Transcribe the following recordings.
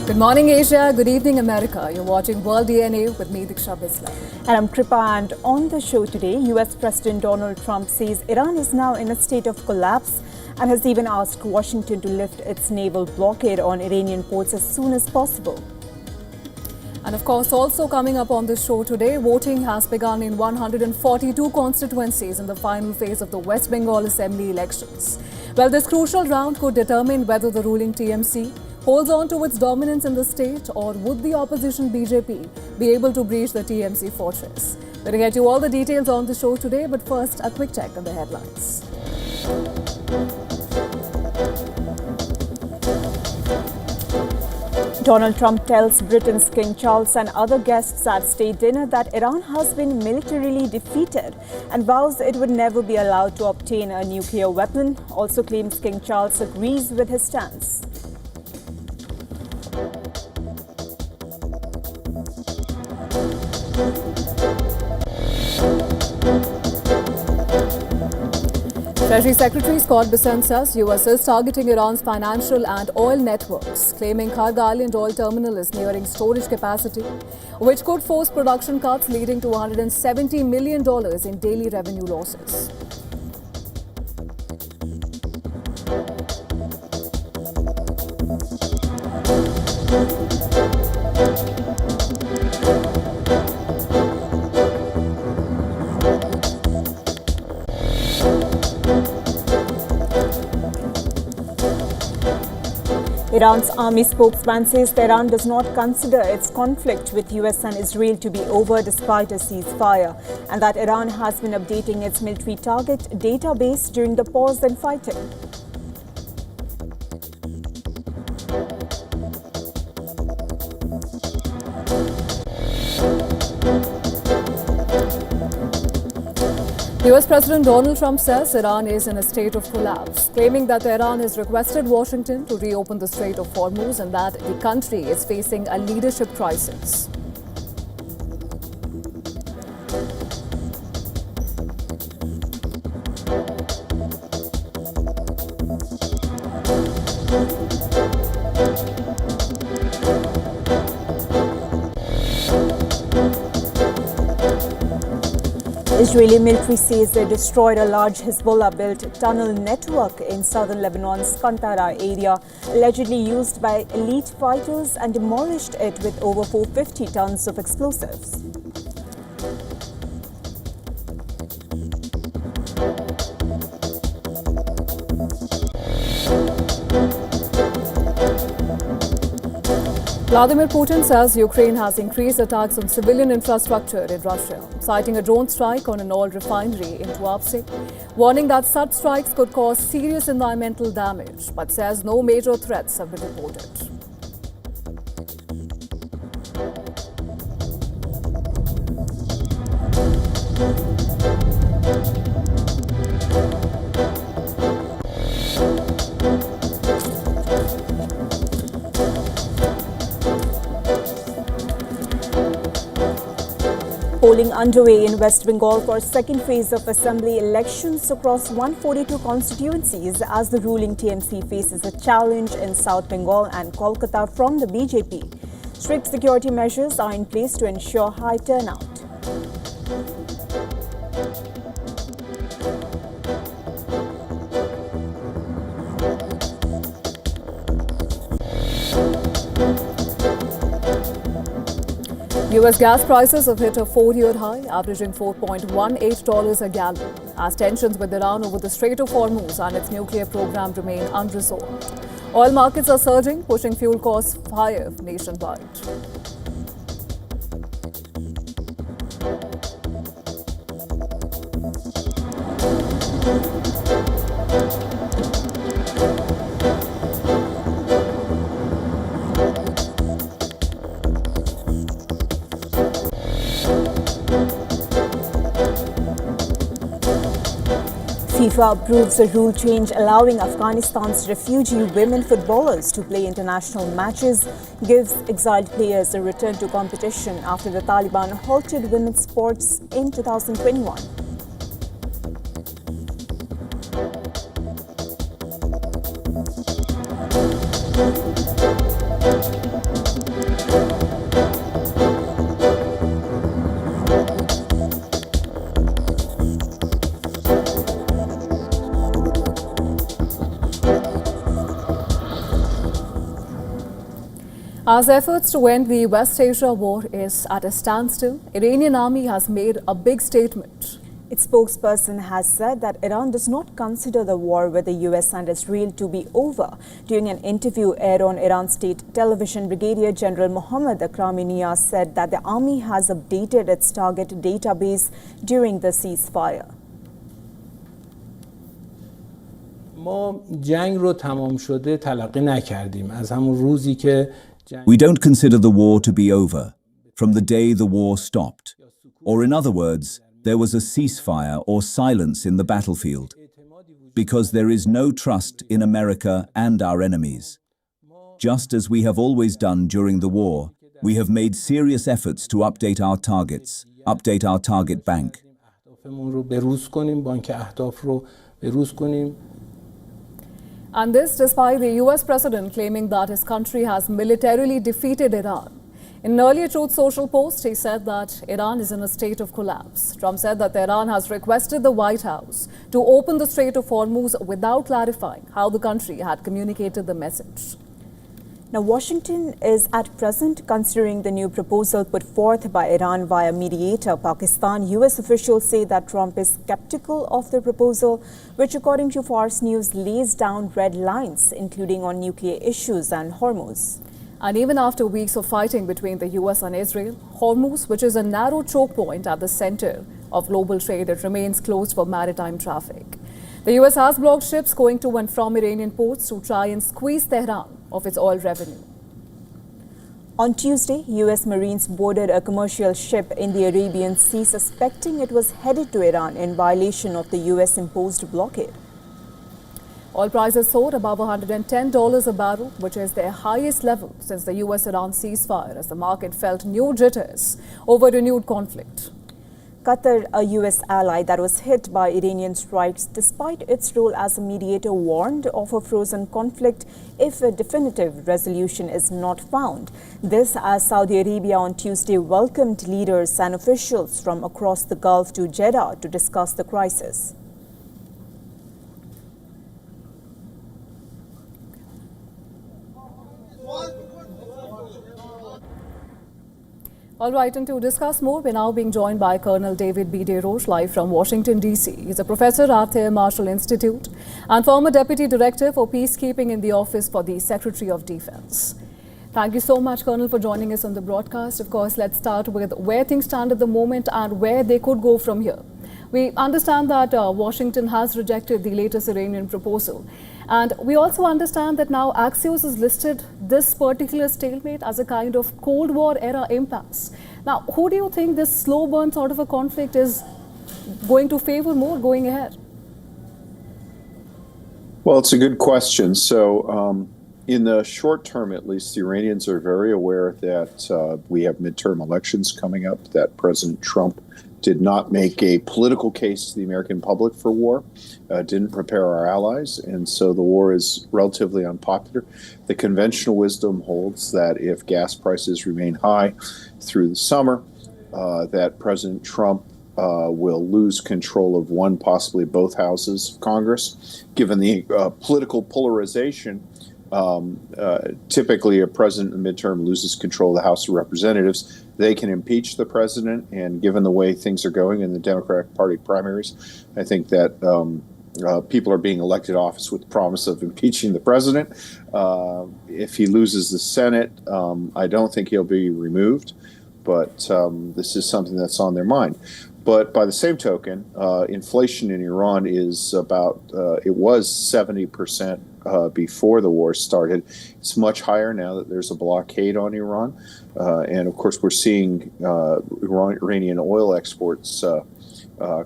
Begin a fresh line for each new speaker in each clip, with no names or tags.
Good morning, Asia. Good evening, America. You're watching World DNA with me, Diksha Bisla.
And I'm Kripa, and on the show today, US President Donald Trump says Iran is now in a state of collapse and has even asked Washington to lift its naval blockade on Iranian ports as soon as possible.
And of course, also coming up on the show today, voting has begun in 142 constituencies in the final phase of the West Bengal Assembly elections. Well, this crucial round could determine whether the ruling TMC holds on to its dominance in the state, or would the opposition BJP be able to breach the TMC fortress? We'll get you all the details on the show today, but first, a quick check on the headlines.
Donald Trump tells Britain's King Charles and other guests at state dinner that Iran has been militarily defeated and vows it would never be allowed to obtain a nuclear weapon. Also claims King Charles agrees with his stance.
Treasury Secretary Scott Bessent says US is targeting Iran's financial and oil networks, claiming Kharg Island oil terminal is nearing storage capacity, which could force production cuts leading to $170 million in daily revenue losses.
Iran's army spokesman says Tehran does not consider its conflict with US and Israel to be over despite a ceasefire, and that Iran has been updating its military target database during the pause in fighting.
US President Donald Trump says Iran is in a state of collapse, claiming that Tehran has requested Washington to reopen the Strait of Hormuz and that the country is facing a leadership crisis.
Israeli military says they destroyed a large Hezbollah-built tunnel network in southern Lebanon's Kantara area, allegedly used by elite fighters, and demolished it with over 450 tons of explosives.
Vladimir Putin says Ukraine has increased attacks on civilian infrastructure in Russia, citing a drone strike on an oil refinery in Tuapse, warning that such strikes could cause serious environmental damage, but says no major threats have been reported.
Polling underway in West Bengal for second phase of assembly elections across 142 constituencies as the ruling TMC faces a challenge in South Bengal and Kolkata from the BJP. Strict security measures are in place to ensure high turnout.
US gas prices have hit a 4-year high, averaging $4.18 a gallon, as tensions with Iran over the Strait of Hormuz and its nuclear program remain unresolved. Oil markets are surging, pushing fuel costs higher nationwide.
FIFA approves a rule change allowing Afghanistan's refugee women footballers to play international matches, gives exiled players a return to competition after the Taliban halted women's sports in 2021.
As efforts to end the West Asia war is at a standstill, Iranian army has made a big statement.
Its spokesperson has said that Iran does not consider the war with the US and Israel to be over. During an interview aired on Iran state television, Brigadier General Mohammad Akraminiya said that the army has updated its target database during the ceasefire.
We don't consider the war to be over from the day the war stopped. Or in other words, there was a ceasefire or silence in the battlefield. Because there is no trust in America and our enemies. Just as we have always done during the war, we have made serious efforts to update our targets, update our target bank.
And this despite the US president claiming that his country has militarily defeated Iran. In an earlier Truth Social post, he said that Iran is in a state of collapse. Trump said that Iran has requested the White House to open the Strait of Hormuz without clarifying how the country had communicated the message.
Now, Washington is at present considering the new proposal put forth by Iran via mediator Pakistan. US officials say that Trump is skeptical of the proposal, which according to Fars News lays down red lines, including on nuclear issues and Hormuz.
And even after weeks of fighting between the US and Israel, Hormuz, which is a narrow choke point at the center of global trade, it remains closed for maritime traffic. The US has blocked ships going to and from Iranian ports to try and squeeze Tehran of its oil revenue.
On Tuesday, US Marines boarded a commercial ship in the Arabian Sea, suspecting it was headed to Iran in violation of the US-imposed blockade.
Oil prices soared above $110 a barrel, which is their highest level since the US-Iran ceasefire, as the market felt new jitters over renewed conflict.
Qatar, a US ally that was hit by Iranian strikes despite its role as a mediator, warned of a frozen conflict if a definitive resolution is not found. This as Saudi Arabia on Tuesday welcomed leaders and officials from across the Gulf to Jeddah to discuss the crisis.
All right, and to discuss more, we're now being joined by Colonel David B. DeRoche, live from Washington, D.C. He's a professor at the Air Marshal Institute and former Deputy Director for Peacekeeping in the Office for the Secretary of Defense. Thank you so much, Colonel, for joining us on the broadcast. Of course, let's start with where things stand at the moment and where they could go from here. We understand that Washington has rejected the latest Iranian proposal. And we also understand that now Axios has listed this particular stalemate as a kind of Cold War era impasse. Now, who do you think this slow burn sort of a conflict is going to favor more going ahead?
Well, it's a good question. So in the short term, at least, the Iranians are very aware that we have midterm elections coming up, that President Trump did not make a political case to the American public for war, didn't prepare our allies, and so the war is relatively unpopular. The conventional wisdom holds that if gas prices remain high through the summer, that President Trump will lose control of one, possibly both houses of Congress. Given the political polarization, typically a president in the midterm loses control of the House of Representatives. They can impeach the president, and given the way things are going in the Democratic Party primaries, I think that people are being elected office with the promise of impeaching the president. If he loses the Senate, I don't think he'll be removed, but this is something that's on their mind. But by the same token, inflation in Iran is about, it was 70% before the war started. It's much higher now that there's a blockade on Iran. And of course, we're seeing Iranian oil exports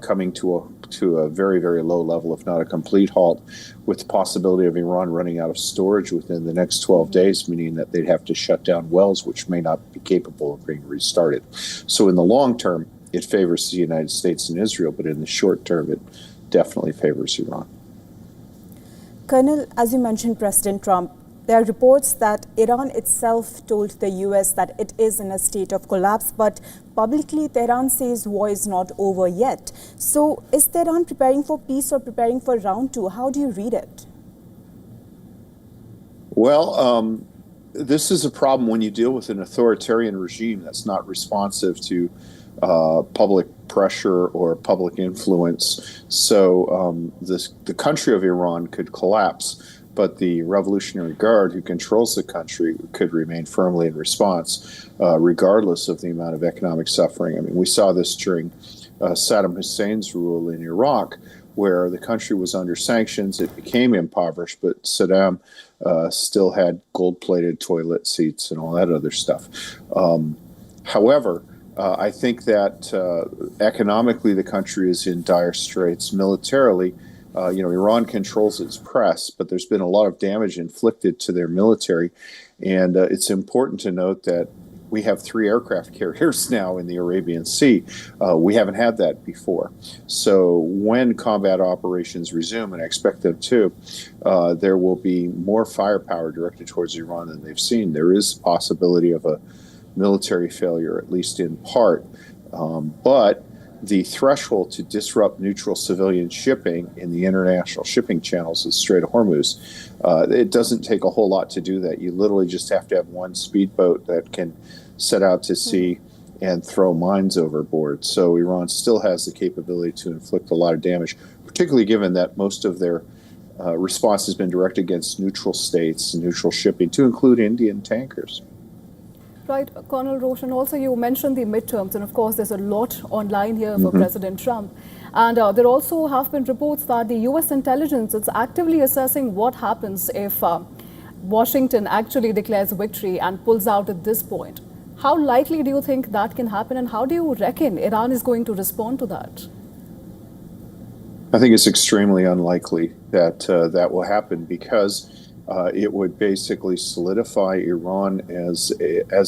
coming to a very, very low level, if not a complete halt, with the possibility of Iran running out of storage within the next 12 days, meaning that they'd have to shut down wells, which may not be capable of being restarted. So in the long term, it favors the United States and Israel, but in the short term, it definitely favors Iran.
Colonel, as you mentioned, President Trump, there are reports that Iran itself told the US that it is in a state of collapse, but publicly Tehran says war is not over yet. So is Tehran preparing for peace or preparing for round two? How do you read it?
Well, this is a problem when you deal with an authoritarian regime that's not responsive to public pressure or public influence. So the country of Iran could collapse, but the Revolutionary Guard who controls the country could remain firmly in response, regardless of the amount of economic suffering. I mean, we saw this during Saddam Hussein's rule in Iraq, where the country was under sanctions. It became impoverished, but Saddam still had gold-plated toilet seats and all that other stuff. However, I think that economically the country is in dire straits. Militarily, Iran controls its press, but there's been a lot of damage inflicted to their military. And it's important to note that we have 3 aircraft carriers now in the Arabian Sea. We haven't had that before. So when combat operations resume, and I expect them to, there will be more firepower directed towards Iran than they've seen. There is a possibility of a military failure, at least in part. But the threshold to disrupt neutral civilian shipping in the international shipping channels is Strait of Hormuz. It doesn't take a whole lot to do that. You literally just have to have one speedboat that can set out to sea and throw mines overboard. So Iran still has the capability to inflict a lot of damage, particularly given that most of their response has been directed against neutral states, neutral shipping, to include Indian tankers.
Right, Colonel Roshan, also you mentioned the midterms, and of course there's a lot online here for President Trump. And there also have been reports that the US intelligence is actively assessing what happens if Washington actually declares victory and pulls out at this point. How likely do you think that can happen, and how do you reckon Iran is going to respond to that?
I think it's extremely unlikely that that will happen, because it would basically solidify Iran as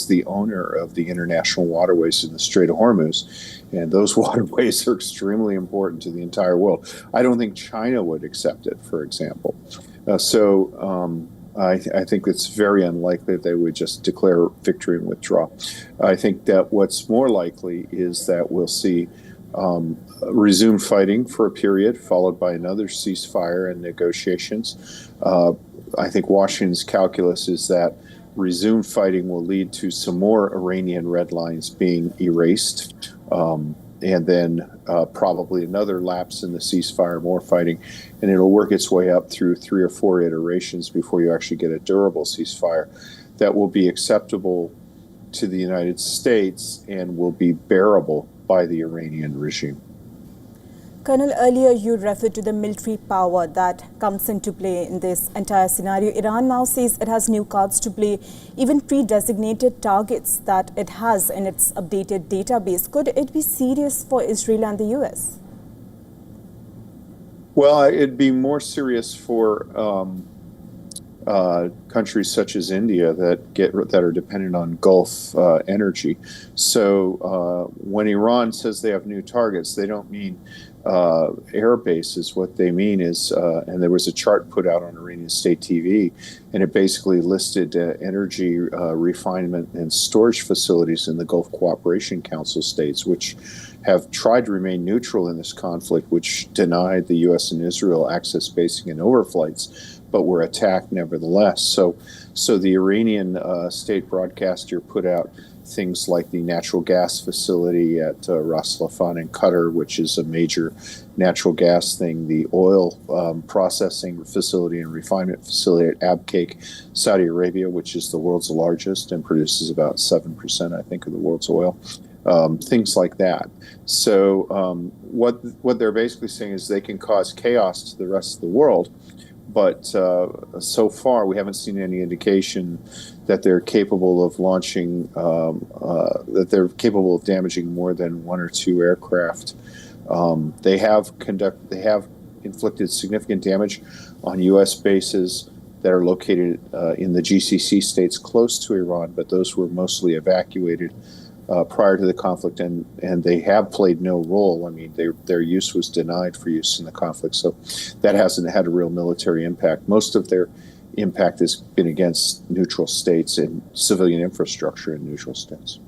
the owner of the international waterways in the Strait of Hormuz. And those waterways are extremely important to the entire world. I don't think China would accept it, for example. I think it's very unlikely that they would just declare victory and withdraw. I think that what's more likely is that we'll see resume fighting for a period, followed by another ceasefire and negotiations. I think Washington's calculus is that resume fighting will lead to some more Iranian red lines being erased, and then probably another lapse in the ceasefire, more fighting, and it'll work its way up through 3 or 4 iterations before you actually get a durable ceasefire that will be acceptable to the United States and will be bearable by the Iranian regime.
Colonel, earlier you referred to the military power that comes into play in this entire scenario. Iran now says it has new cards to play, even pre-designated targets that it has in its updated database. Could it be serious for Israel and the US?
Well, it'd be more serious for countries such as India that are dependent on Gulf energy. So when Iran says they have new targets, they don't mean air bases. What they mean is, and there was a chart put out on Iranian state TV, and it basically listed energy refinement and storage facilities in the Gulf Cooperation Council states, which have tried to remain neutral in this conflict, which denied the U.S. and Israel access basing and overflights, but were attacked nevertheless. So the Iranian state broadcaster put out things like the natural gas facility at Ras Laffan in Qatar, which is a major natural gas thing, the oil processing facility and refinement facility at Abqaiq, Saudi Arabia, which is the world's largest and produces about 7%, I think, of the world's oil. Things like that. So what they're basically saying is they can cause chaos to the rest of the world, but so far we haven't seen any indication that they're capable of launching, that they're capable of damaging more than 1 or 2 aircraft. They have inflicted significant damage on U.S. bases that are located in the GCC states close to Iran, but those were mostly evacuated prior to the conflict, and they have played no role. I mean, their use was denied for use in the conflict, so that hasn't had a real military impact. Most of their impact has been against neutral states and civilian infrastructure in neutral states.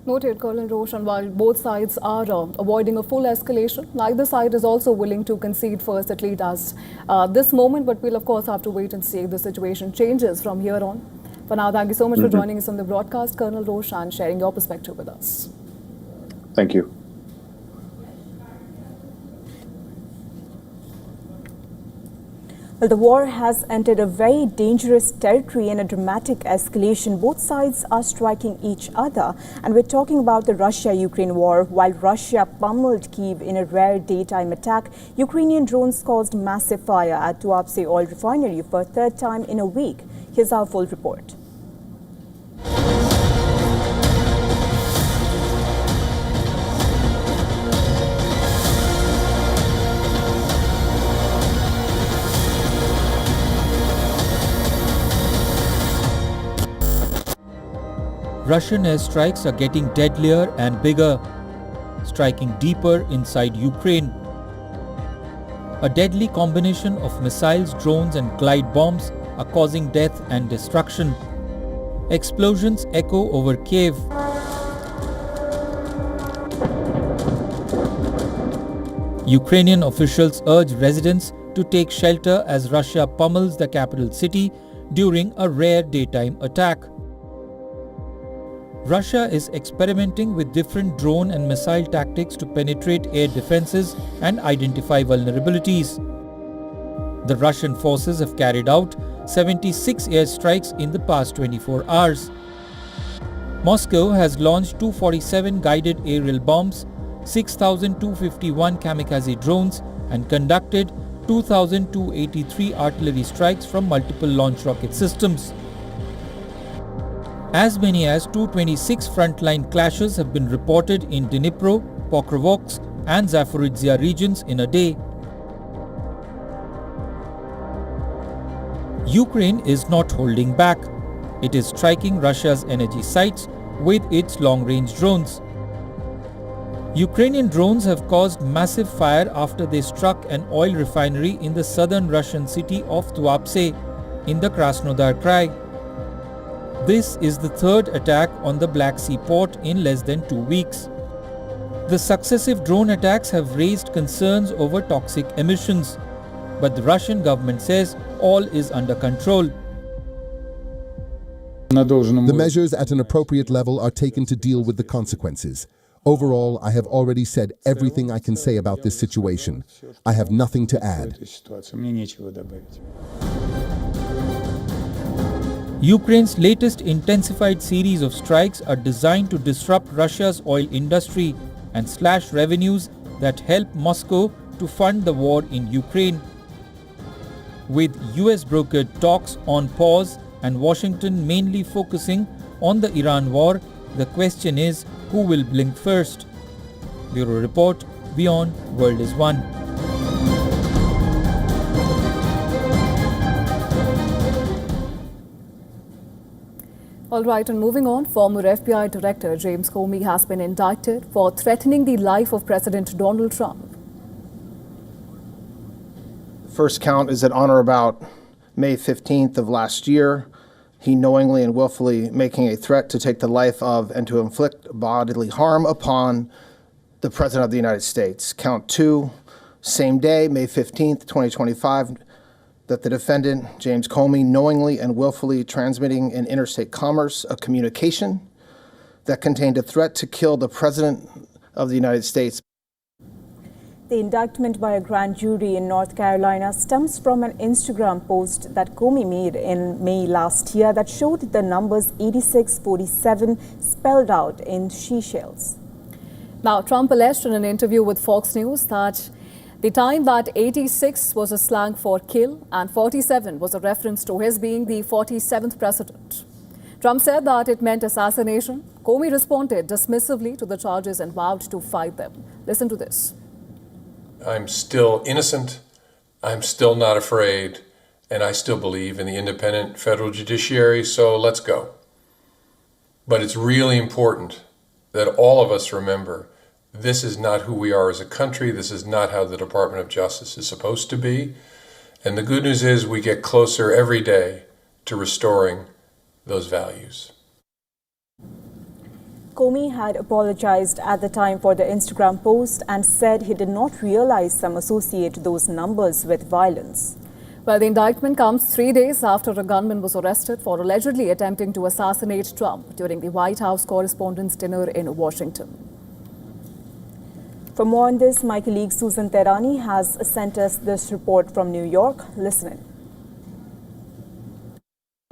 Noted, Colonel Roshan, while both sides are avoiding a full escalation, neither side is also willing to concede first, at least as this moment, but we'll of course have to wait and see if the situation changes from here on. For now, thank you so much for joining us on the broadcast, Colonel Roche, and sharing your perspective with us.
Thank you.
Well, the war has entered a very dangerous territory and a dramatic escalation. Both sides are striking each other. And we're talking about the Russia-Ukraine war. While Russia pummeled Kyiv in a rare daytime attack, Ukrainian drones caused massive fire at Tuapse oil refinery for a third time in a week. Here's our full report.
Russian airstrikes are getting deadlier and bigger, striking deeper inside Ukraine. A deadly combination of missiles, drones and glide bombs are causing death and destruction. Explosions echo over Kiev. Ukrainian officials urge residents to take shelter as Russia pummels the capital city during a rare daytime attack. Russia is experimenting with different drone and missile tactics to penetrate air defenses and identify vulnerabilities. The Russian forces have carried out 76 airstrikes in the past 24 hours. Moscow has launched 247 guided aerial bombs, 6,251 kamikaze drones, and conducted 2,283 artillery strikes from multiple launch rocket systems. As many as 226 frontline clashes have been reported in Dnipro, Pokrovsk and Zaporizhzhia regions in a day. Ukraine is not holding back. It is striking Russia's energy sites with its long-range drones. Ukrainian drones have caused massive fire after they struck an oil refinery in the southern Russian city of Tuapse in the Krasnodar Krai. This is the third attack on the Black Sea port in less than 2 weeks. The successive drone attacks have raised concerns over toxic emissions, but the Russian government says all is under control.
The measures at an appropriate level are taken to deal with the consequences. Overall, I have already said everything I can say about this situation. I have nothing to add.
Ukraine's latest intensified series of strikes are designed to disrupt Russia's oil industry and slash revenues that help Moscow to fund the war in Ukraine. With US-brokered talks on pause and Washington mainly focusing on the Iran war, the question is who will blink first? Bureau Report, WION World is One.
All right, and moving on, former FBI Director James Comey has been indicted for threatening the life of President Donald Trump.
First count is that on or about May 15th of last year, he knowingly and willfully making a threat to take the life of and to inflict bodily harm upon the President of the United States. Count 2, same day, May 15th, 2025, that the defendant, James Comey, knowingly and willfully transmitting in interstate commerce a communication that contained a threat to kill the President of the United States.
The indictment by a grand jury in North Carolina stems from an Instagram post that Comey made in May last year that showed the numbers 8647 spelled out in seashells.
Now, Trump alleged in an interview with Fox News that the time that 86 was a slang for kill and 47 was a reference to his being the 47th president. Trump said that it meant assassination. Comey responded dismissively to the charges and vowed to fight them. Listen to this.
I'm still innocent. I'm still not afraid. And I still believe in the independent federal judiciary. So let's go. But it's really important that all of us remember this is not who we are as a country. This is not how the Department of Justice is supposed to be. And the good news is we get closer every day to restoring those values.
Comey had apologized at the time for the Instagram post and said he did not realize some associate those numbers with violence.
Well, the indictment comes 3 days after a gunman was arrested for allegedly attempting to assassinate Trump during the White House Correspondents' Dinner in Washington.
For more on this, my colleague Susan Tehrani has sent us this report from New York. Listen in.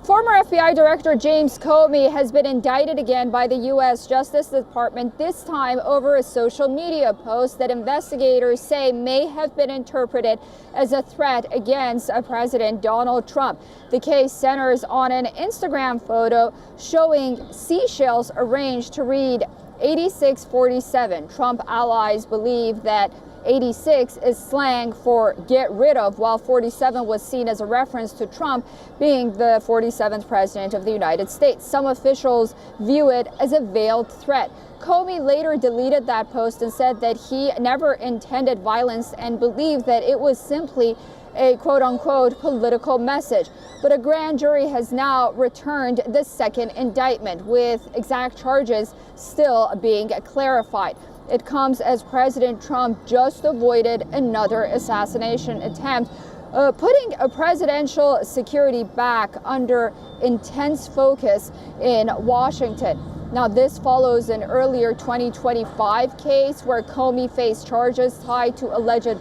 Former FBI Director James Comey has been indicted again by the U.S. Justice Department, this time over a social media post that investigators say may have been interpreted as a threat against President Donald Trump. The case centers on an Instagram photo showing seashells arranged to read 8647. Trump allies believe that 86 is slang for get rid of, while 47 was seen as a reference to Trump being the 47th president of the United States. Some officials view it as a veiled threat. Comey later deleted that post and said that he never intended violence and believed that it was simply a quote-unquote political message. But a grand jury has now returned the second indictment, with exact charges still being clarified. It comes as President Trump just avoided another assassination attempt, putting a presidential security back under intense focus in Washington. Now, this follows an earlier 2025 case where Comey faced charges tied to alleged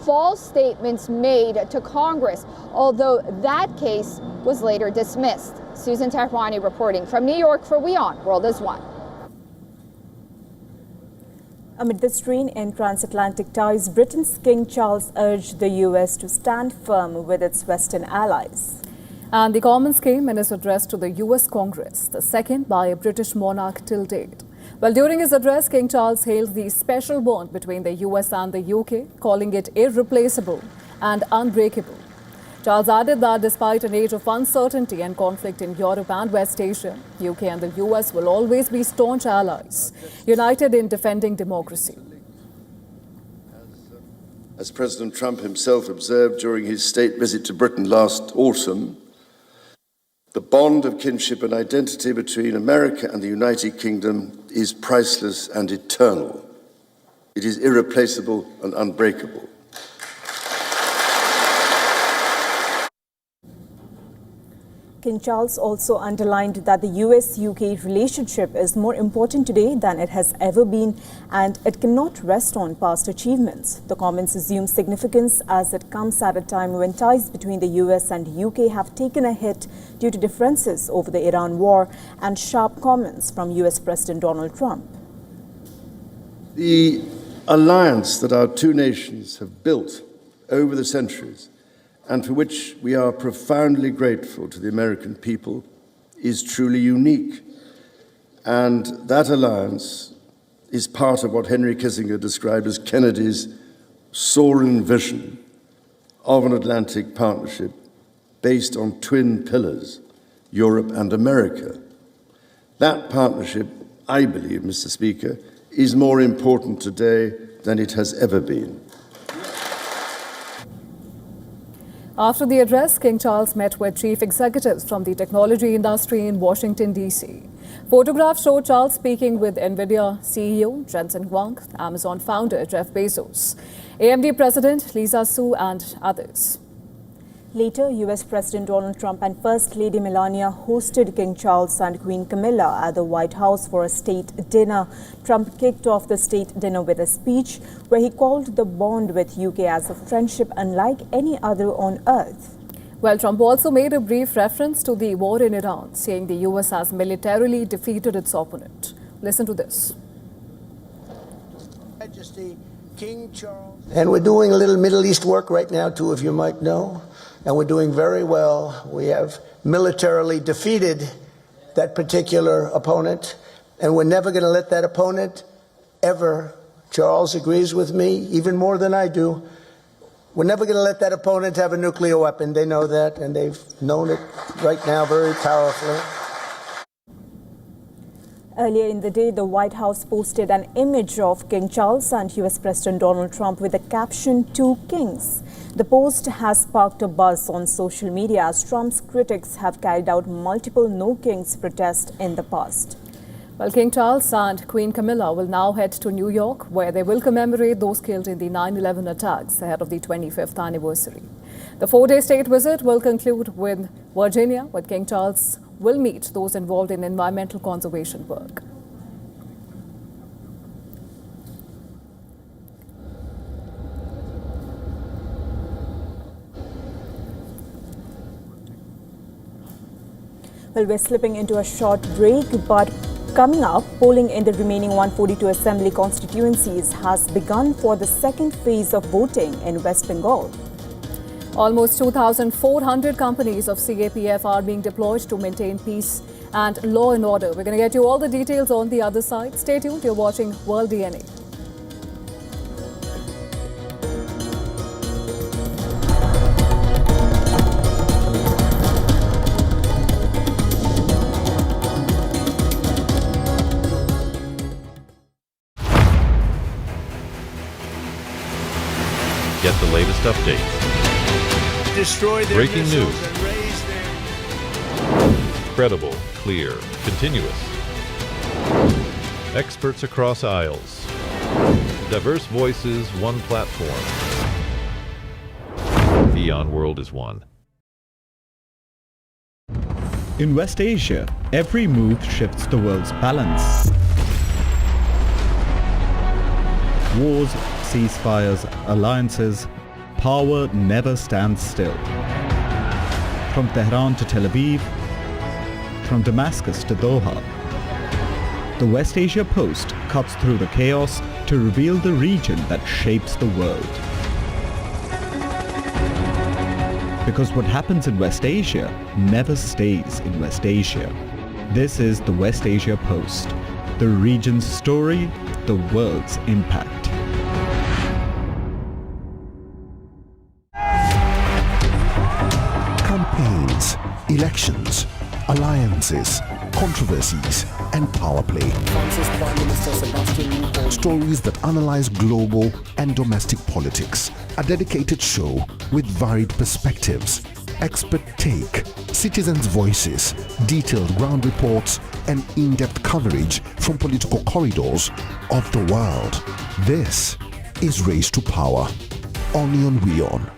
false statements made to Congress, although that case was later dismissed. Susan Tehrani reporting from New York for WION World is One.
Amid the strain in transatlantic ties, Britain's King Charles urged the U.S. to stand firm with its Western allies.
And the comments came in his address to the U.S. Congress, the second by a British monarch till date. Well, during his address, King Charles hailed the special bond between the U.S. and the U.K., calling it irreplaceable and unbreakable. Charles added that despite an age of uncertainty and conflict in Europe and West Asia, UK and the US will always be staunch allies, united in defending democracy.
As President Trump himself observed during his state visit to Britain last autumn, the bond of kinship and identity between America and the United Kingdom is priceless and eternal. It is irreplaceable and unbreakable.
King Charles also underlined that the US-UK relationship is more important today than it has ever been, and it cannot rest on past achievements. The comments assume significance as it comes at a time when ties between the US and UK have taken a hit due to differences over the Iran war and sharp comments from US President Donald Trump.
The alliance that our two nations have built over the centuries, and for which we are profoundly grateful to the American people, is truly unique. And that alliance is part of what Henry Kissinger described as Kennedy's soaring vision of an Atlantic partnership based on twin pillars, Europe and America. That partnership, I believe, Mr. Speaker, is more important today than it has ever been.
After the address, King Charles met with chief executives from the technology industry in Washington, D.C. Photographs show Charles speaking with NVIDIA CEO Jensen Huang, Amazon founder Jeff Bezos, AMD President Lisa Su, and others.
Later, US President Donald Trump and First Lady Melania hosted King Charles and Queen Camilla at the White House for a state dinner. Trump kicked off the state dinner with a speech where he called the bond with UK as a friendship unlike any other on earth.
Well, Trump also made a brief reference to the war in Iran, saying the US has militarily defeated its opponent. Listen to this.
Majesty, King Charles. And we're doing a little Middle East work right now, too, if you might know. And we're doing very well. We have militarily defeated that particular opponent, and we're never going to let that opponent ever, Charles agrees with me, even more than I do, we're never going to let that opponent have a nuclear weapon. They know that, and they've known it right now very powerfully.
Earlier in the day, the White House posted an image of King Charles and US President Donald Trump with the caption, "Two Kings." The post has sparked a buzz on social media as Trump's critics have carried out multiple No Kings protests in the past.
Well, King Charles and Queen Camilla will now head to New York, where they will commemorate those killed in the 9/11 attacks ahead of the 25th anniversary. The 4-day state visit will conclude with Virginia, where King Charles will meet those involved in environmental conservation work.
Well, we're slipping into a short break, but coming up, polling in the remaining 142 assembly constituencies has begun for the second phase of voting in West Bengal.
Almost 2,400 companies of CAPF are being deployed to maintain peace and law and order. We're going to get you all the details on the other side. Stay tuned. You're watching World DNA.
Get the latest updates.
Destroy their
Breaking
missiles
news.
and raise their...
Credible, clear, continuous. Experts across aisles. Diverse voices, one platform. WION World is one.
In West Asia, every move shifts the world's balance. Wars, ceasefires, alliances, power never stands still. From Tehran to Tel Aviv, from Damascus to Doha, the West Asia Post cuts through the chaos to reveal the region that shapes the world. Because what happens in West Asia never stays in West Asia. This is the West Asia Post, the region's story, the world's impact.
Campaigns, elections, alliances, controversies, and power play. Stories that analyze global and domestic politics. A dedicated show with varied perspectives, expert take, citizens' voices, detailed ground reports, and in-depth coverage from political corridors of the world. This is Race to Power, only on WION.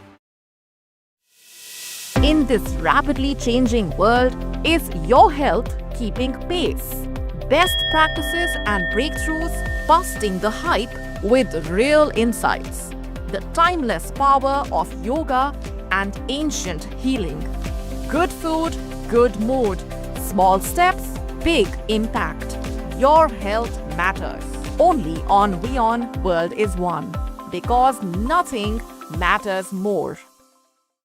In this rapidly changing world, is your health keeping pace? Best practices and breakthroughs busting the hype with real insights. The timeless power of yoga and ancient healing. Good food, good mood. Small steps, big impact. Your health matters. Only on WION World is One. Because nothing matters more.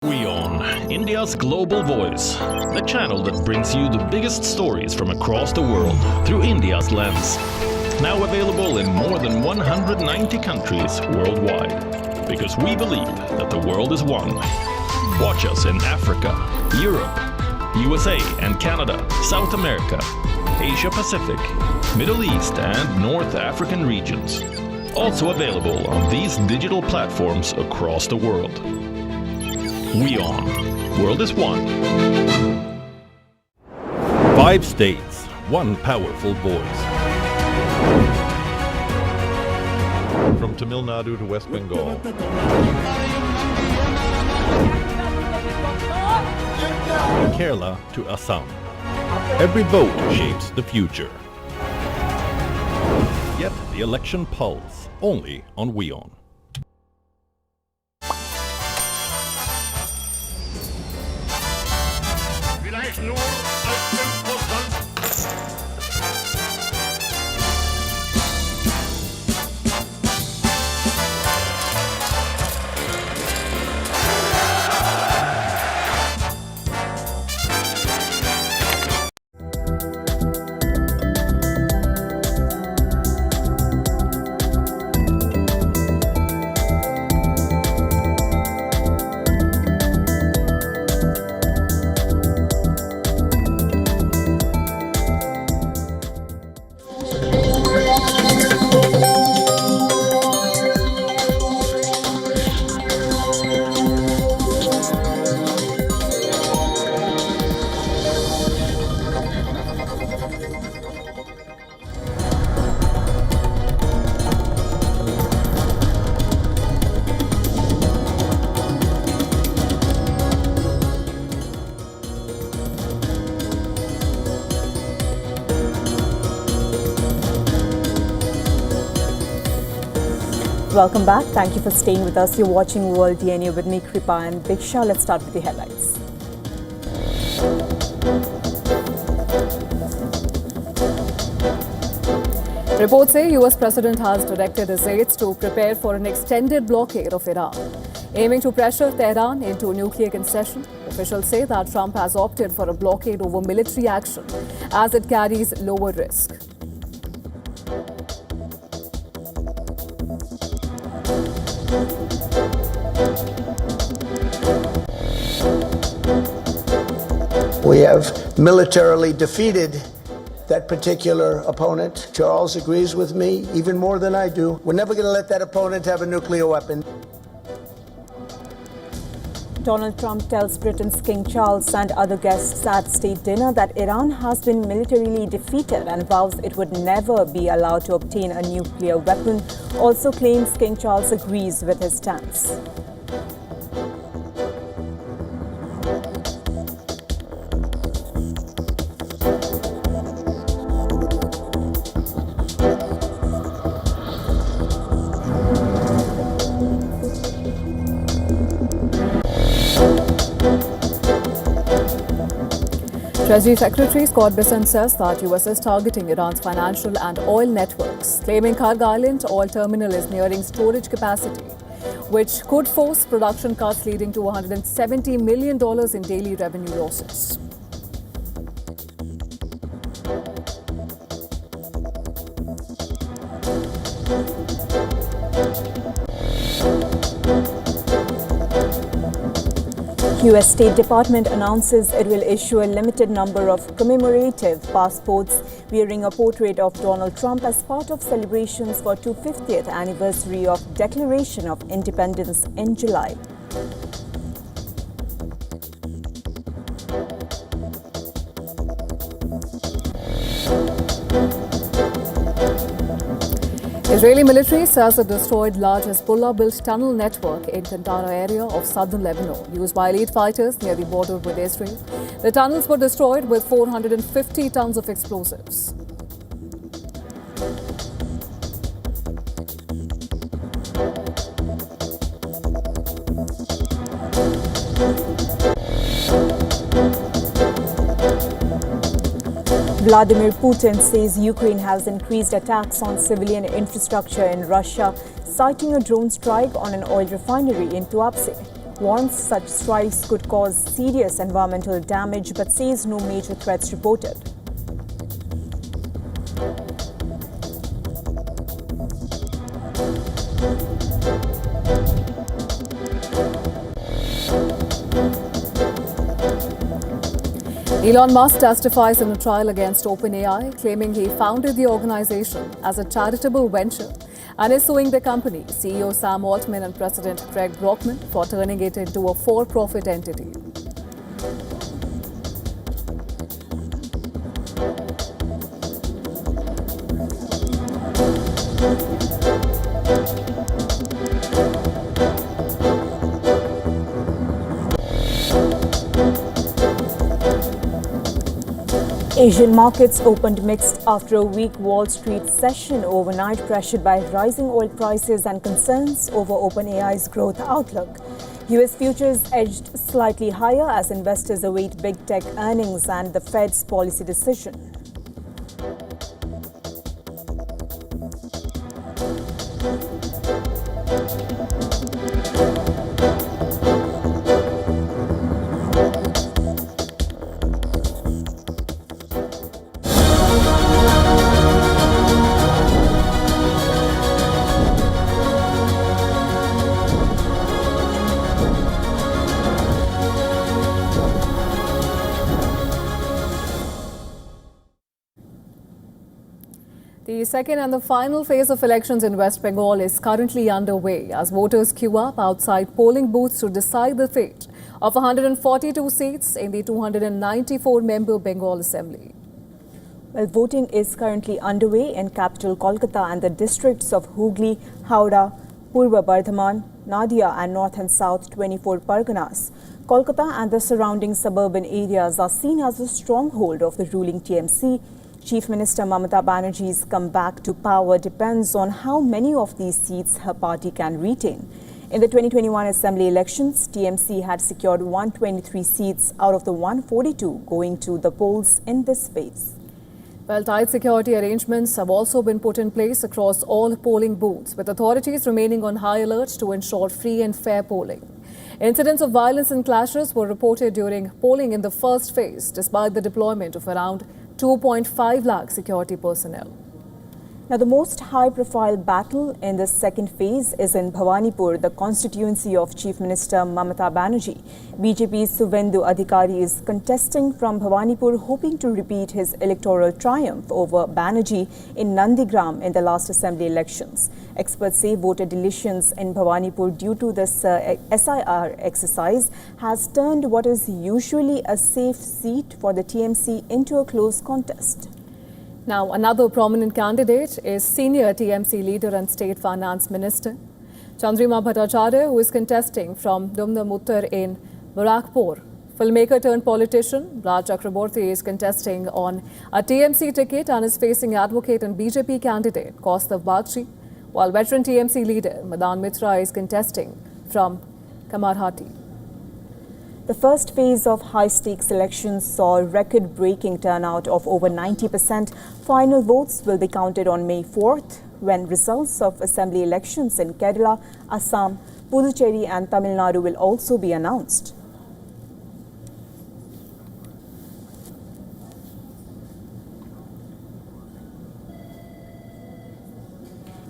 WION, India's global voice, the channel that brings you the biggest stories from across the world through India's lens. Now available in more than 190 countries worldwide. Because we believe that the world is one. Watch us in Africa, Europe, USA and Canada, South America, Asia Pacific, Middle East and North African regions. Also available on these digital platforms across the world. WION, World is One.
5 states, one powerful voice. From Tamil Nadu to West Bengal. Kerala to Assam. Every vote shapes the future. Get the election pulse only on WION.
Welcome back. Thank you for staying with us. You're watching World DNA with me, Kripa and Diksha. Let's start with the headlines.
Reports say US President has directed his aides to prepare for an extended blockade of Iran, aiming to pressure Tehran into nuclear concession. Officials say that Trump has opted for a blockade over military action as it carries lower risk.
We have militarily defeated that particular opponent. Charles agrees with me even more than I do. We're never going to let that opponent have a nuclear weapon.
Donald Trump tells Britain's King Charles and other guests at state dinner that Iran has been militarily defeated and vows it would never be allowed to obtain a nuclear weapon. Also claims King Charles agrees with his stance.
Treasury Secretary Scott Bessent says that US is targeting Iran's financial and oil networks, claiming Karg Island oil terminal is nearing storage capacity, which could force production cuts leading to $170 million in daily revenue losses.
US State Department announces it will issue a limited number of commemorative passports wearing a portrait of Donald Trump as part of celebrations for 250th anniversary of Declaration of Independence in July.
Israeli military says it destroyed large Hezbollah-built tunnel network in Kantara area of southern Lebanon, used by elite fighters near the border with Israel. The tunnels were destroyed with 450 tons of explosives.
Vladimir Putin says Ukraine has increased attacks on civilian infrastructure in Russia, citing a drone strike on an oil refinery in Tuapse. Warns such strikes could cause serious environmental damage, but says no major threats reported.
Elon Musk testifies in a trial against OpenAI, claiming he founded the organization as a charitable venture and is suing the company, CEO Sam Altman and President Greg Brockman, for turning it into a for-profit entity.
Asian markets opened mixed after a weak Wall Street session overnight, pressured by rising oil prices and concerns over OpenAI's growth outlook. US futures edged slightly higher as investors await big tech earnings and the Fed's policy decision.
The second and the final phase of elections in West Bengal is currently underway as voters queue up outside polling booths to decide the fate of 142 seats in the 294-member Bengal Assembly.
Well, voting is currently underway in capital Kolkata and the districts of Hooghly, Howrah, Purba Bardhaman, Nadia and North and South 24 Parganas. Kolkata and the surrounding suburban areas are seen as a stronghold of the ruling TMC. Chief Minister Mamata Banerjee's comeback to power depends on how many of these seats her party can retain. In the 2021 Assembly elections, TMC had secured 123 seats out of the 142 going to the polls in this phase.
Well, tight security arrangements have also been put in place across all polling booths, with authorities remaining on high alert to ensure free and fair polling. Incidents of violence and clashes were reported during polling in the first phase, despite the deployment of around 2.5 lakh security personnel.
Now, the most high-profile battle in the second phase is in Bhawanipur, the constituency of Chief Minister Mamata Banerjee. BJP's Suvendu Adhikari is contesting from Bhawanipur, hoping to repeat his electoral triumph over Banerjee in Nandigram in the last assembly elections. Experts say voter deletions in Bhawanipur due to this SIR exercise has turned what is usually a safe seat for the TMC into a close contest.
Now, another prominent candidate is senior TMC leader and State Finance Minister Chandrima Bhattacharya, who is contesting from Dumnam Uttar in Barakpur. Filmmaker turned politician Raj Chakraborty is contesting on a TMC ticket and is facing advocate and BJP candidate Kaustav Bagchi, while veteran TMC leader Madan Mitra is contesting from Kamarhati.
The first phase of high-stakes elections saw a record-breaking turnout of over 90%. Final votes will be counted on May 4th, when results of assembly elections in Kerala, Assam, Puducherry and Tamil Nadu will also be announced.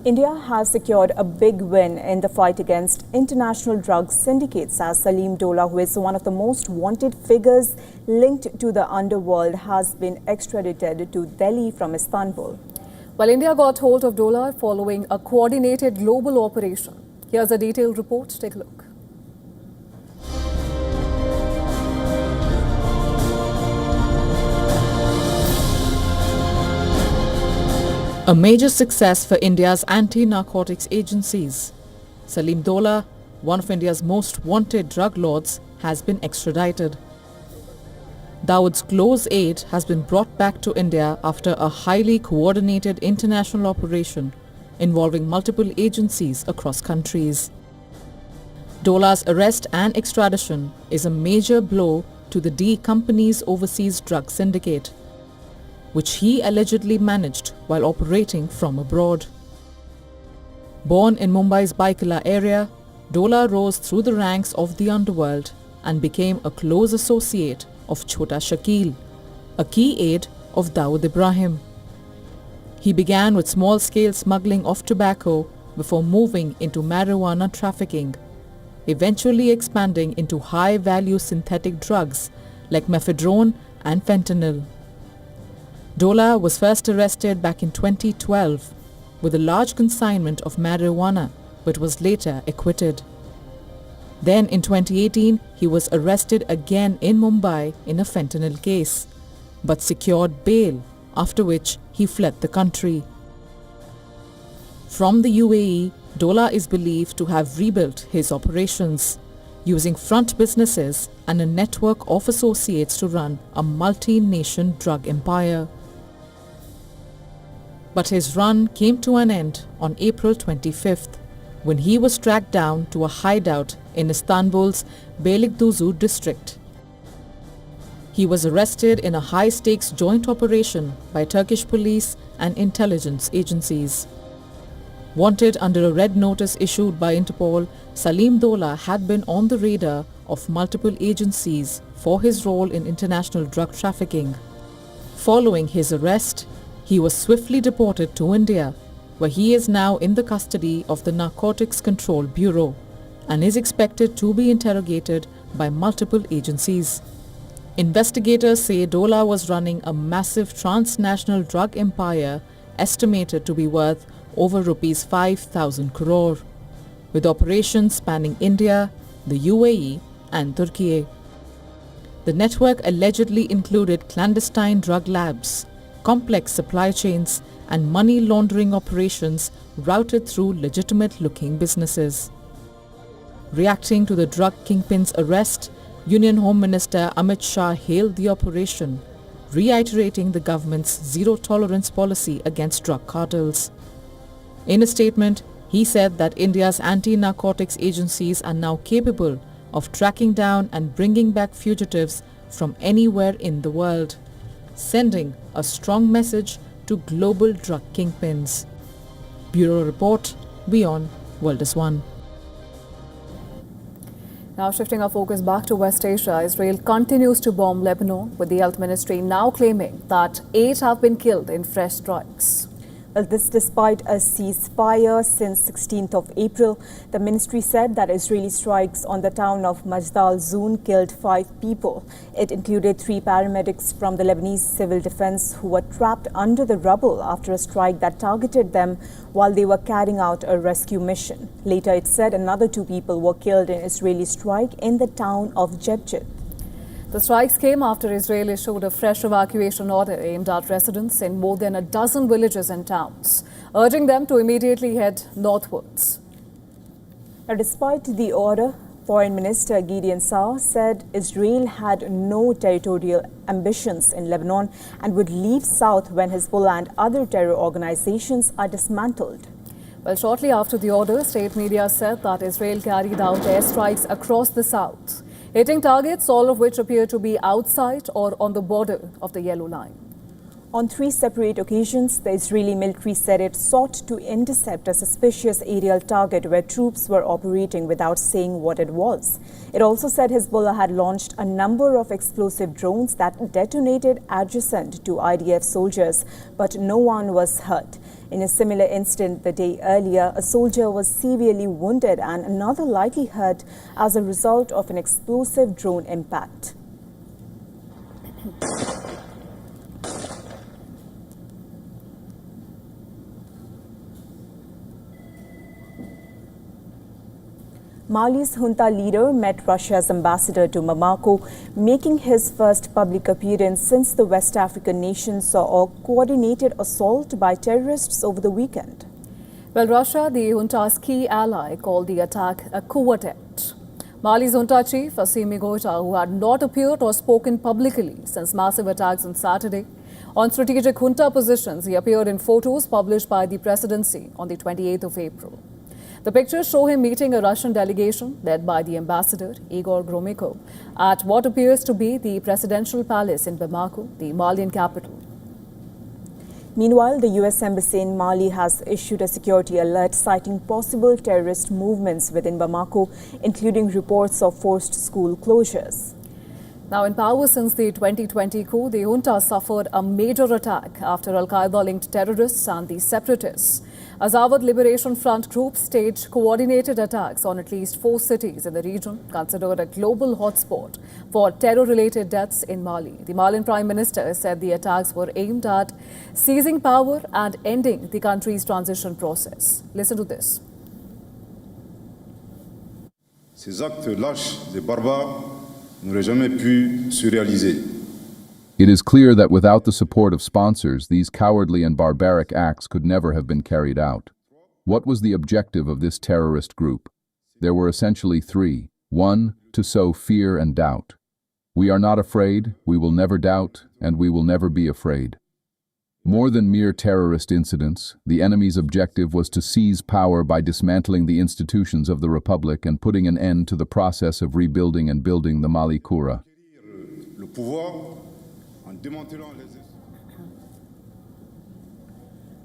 India has secured a big win in the fight against international drug syndicates, as Salim Dola, who is one of the most wanted figures linked to the underworld, has been extradited to Delhi from Istanbul.
Well, India got hold of Dola following a coordinated global operation. Here's a detailed report. Take a look.
A major success for India's anti-narcotics agencies. Salim Dola, one of India's most wanted drug lords, has been extradited. Dawood's close aide has been brought back to India after a highly coordinated international operation involving multiple agencies across countries. Dola's arrest and extradition is a major blow to the D Company's overseas drug syndicate, which he allegedly managed while operating from abroad. Born in Mumbai's Baikala area, Dola rose through the ranks of the underworld and became a close associate of Chota Shakil, a key aide of Dawood Ibrahim. He began with small-scale smuggling of tobacco before moving into marijuana trafficking, eventually expanding into high-value synthetic drugs like mephedrone and fentanyl. Dola was first arrested back in 2012 with a large consignment of marijuana, but was later acquitted. Then in 2018, he was arrested again in Mumbai in a fentanyl case, but secured bail, after which he fled the country. From the UAE, Dola is believed to have rebuilt his operations, using front businesses and a network of associates to run a multi-nation drug empire. But his run came to an end on April 25th, when he was tracked down to a hideout in Istanbul's Beylikdüzü district. He was arrested in a high-stakes joint operation by Turkish police and intelligence agencies. Wanted under a red notice issued by Interpol, Salim Dola had been on the radar of multiple agencies for his role in international drug trafficking. Following his arrest, he was swiftly deported to India, where he is now in the custody of the Narcotics Control Bureau and is expected to be interrogated by multiple agencies. Investigators say Dola was running a massive transnational drug empire estimated to be worth over rupees 5,000 crore, with operations spanning India, the UAE and Turkey. The network allegedly included clandestine drug labs, complex supply chains and money laundering operations routed through legitimate-looking businesses. Reacting to the drug kingpin's arrest, Union Home Minister Amit Shah hailed the operation, reiterating the government's zero-tolerance policy against drug cartels. In a statement, he said that India's anti-narcotics agencies are now capable of tracking down and bringing back fugitives from anywhere in the world, sending a strong message to global drug kingpins. Bureau Report, WION World is One.
Now shifting our focus back to West Asia, Israel continues to bomb Lebanon, with the Health Ministry now claiming that 8 have been killed in fresh strikes.
Well, this despite a ceasefire since 16th of April. The ministry said that Israeli strikes on the town of Majdal Zun killed 5 people. It included 3 paramedics from the Lebanese civil defense who were trapped under the rubble after a strike that targeted them while they were carrying out a rescue mission. Later, it said another 2 people were killed in Israeli strike in the town of Jebjit.
The strikes came after Israel issued a fresh evacuation order aimed at residents in more than a dozen villages and towns, urging them to immediately head northwards.
Now, despite the order, Foreign Minister Gideon Saar said Israel had no territorial ambitions in Lebanon and would leave south when Hezbollah and other terror organizations are dismantled.
Well, shortly after the order, state media said that Israel carried out airstrikes across the south, hitting targets, all of which appear to be outside or on the border of the yellow line.
On 3 separate occasions, the Israeli military said it sought to intercept a suspicious aerial target where troops were operating without saying what it was. It also said Hezbollah had launched a number of explosive drones that detonated adjacent to IDF soldiers, but no one was hurt. In a similar incident the day earlier, a soldier was severely wounded and another lightly hurt as a result of an explosive drone impact. Mali's junta leader met Russia's ambassador to Bamako, making his first public appearance since the West African nation saw a coordinated assault by terrorists over the weekend.
Well, Russia, the junta's key ally, called the attack a coup attempt. Mali's junta chief, Assimi Goïta, who had not appeared or spoken publicly since massive attacks on Saturday on strategic junta positions, he appeared in photos published by the presidency on the 28th of April. The pictures show him meeting a Russian delegation led by the ambassador, Igor Gromyko, at what appears to be the presidential palace in Bamako, the Malian capital.
Meanwhile, the U.S. Embassy in Mali has issued a security alert citing possible terrorist movements within Bamako, including reports of forced school closures.
Now, in power since the 2020 coup, the junta suffered a major attack after Al-Qaeda-linked terrorists and the separatists Azawad Liberation Front group staged coordinated attacks on at least 4 cities in the region, considered a global hotspot for terror-related deaths in Mali. The Malian Prime Minister said the attacks were aimed at seizing power and ending the country's transition process. Listen to this.
Ces actes lâches et barbares n'auraient jamais pu se réaliser.
It is clear that without the support of sponsors, these cowardly and barbaric acts could never have been carried out. What was the objective of this terrorist group? There were essentially 3. 1, to sow fear and doubt. We are not afraid, we will never doubt, and we will never be afraid. More than mere terrorist incidents, the enemy's objective was to seize power by dismantling the institutions of the Republic and putting an end to the process of rebuilding and building the Mali Kura.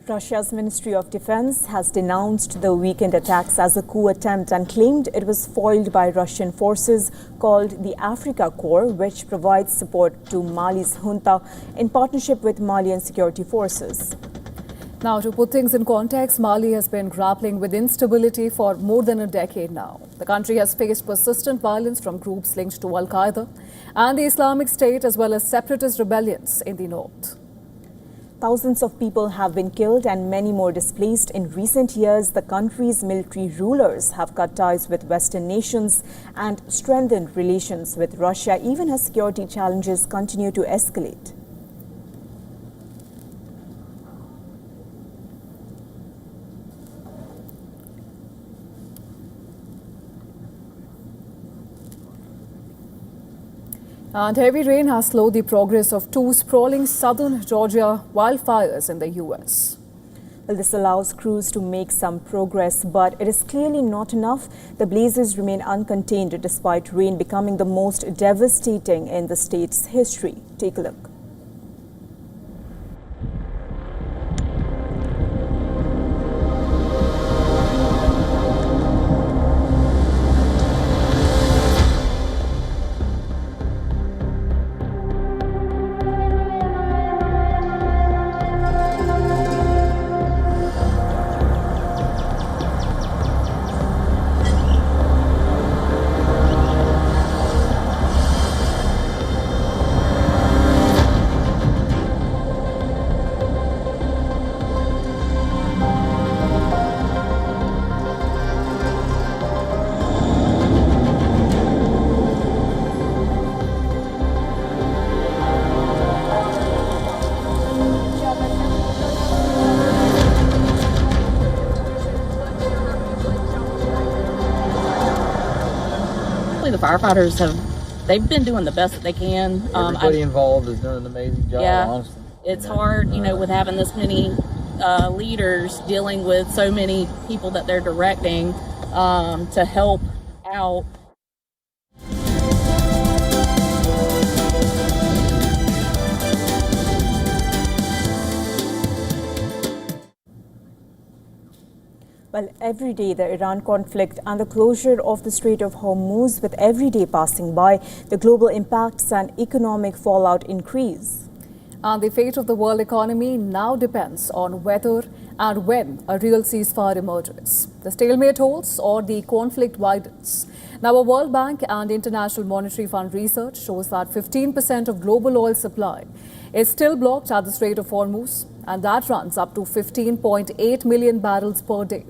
Russia's Ministry of Defense has denounced the weekend attacks as a coup attempt and claimed it was foiled by Russian forces called the Africa Corps, which provides support to Mali's junta in partnership with Malian security forces.
Now, to put things in context, Mali has been grappling with instability for more than a decade now. The country has faced persistent violence from groups linked to Al-Qaeda and the Islamic State, as well as separatist rebellions in the north.
Thousands of people have been killed and many more displaced. In recent years, the country's military rulers have cut ties with Western nations and strengthened relations with Russia, even as security challenges continue to escalate.
And heavy rain has slowed the progress of two sprawling southern Georgia wildfires in the U.S.
Well, this allows crews to make some progress, but it is clearly not enough. The blazes remain uncontained despite rain becoming the most devastating in the state's history. Take a look.
The firefighters they've been doing the best that they can.
Everybody involved is doing an amazing job,
yeah,
honestly.
It's hard, with having this many leaders dealing with so many people that they're directing to help out.
Well, every day the Iran conflict and the closure of the Strait of Hormuz, with every day passing by, the global impacts and economic fallout increase.
And the fate of the world economy now depends on whether and when a real ceasefire emerges. The stalemate holds or the conflict widens. Now, a World Bank and International Monetary Fund research shows that 15% of global oil supply is still blocked at the Strait of Hormuz, and that runs up to 15.8 million barrels per day.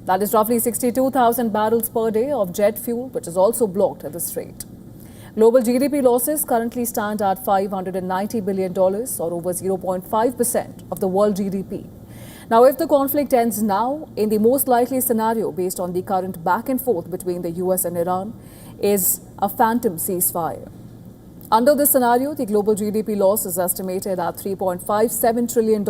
That is roughly 62,000 barrels per day of jet fuel, which is also blocked at the strait. Global GDP losses currently stand at $590 billion, or over 0.5% of the world GDP. Now, if the conflict ends now, in the most likely scenario, based on the current back and forth between the US and Iran, is a phantom ceasefire. Under this scenario, the global GDP loss is estimated at $3.57 trillion.